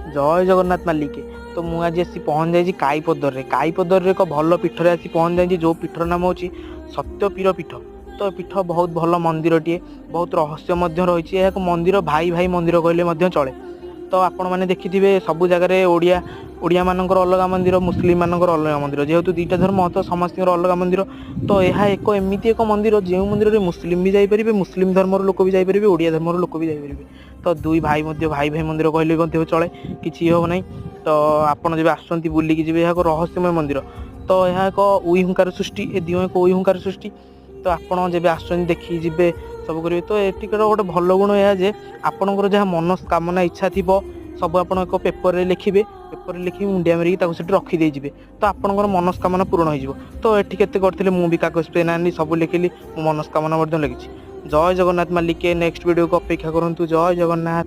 जय जगन्नाथ मालिके। तो मुझे आज आसी पहुँच जाइए काईपदर एक भल पीठर आसी पहुँच जाइए जो पीठर नाम हूँ सत्यपीर पीठ। तो पीठ बहुत भल मंदिर टे बहुत रहस्य रही है। मंदिर भाई भाई मंदिर कहले चले। तो आपण मैंने देखिथे सब जगह ओडिया मानकर अलग मंदिर मुस्लिम मानकर अलग मंदिर जेहेतु दुईटा धर्म तो समस्त अलग मंदिर। तो यह एक एमती एक मंदिर जो मंदिर में मुस्लिम भी जापरेंगे मुस्लिम धर्मर लोक भी जापरेंगे ओडिया धर्मर लोक भी जापरेंगे। तो दुई भाई भाई भाई मंदिर कहले चले किसी हम ना। तो आपड़ जब आसुँच बुलिकी जी एक रहस्यमय मंदिर। तो यह एक उईहुंकार सृष्टि ए दिव एक उईहुंकार सृष्टि। तो आपड़ जब आसुँच देखी जी सब करेंगे। तो एटिकर गोटे भल गुण यह जे आपणकर जहाँ मनस्कामना इच्छा थी सब आप पेपर में लिखे पेपर लिखी मुंडिया मारिकी रखीदे तो आपंकर मनस्कामना पूरण हो। तो ये करते मुझे कागज पेन आनी सब लिखिली मो मनस्कामना लगी। जय जगन्नाथ मालिके। नेक्स्ट वीडियो को अपेक्षा करूँ। जय जगन्नाथ।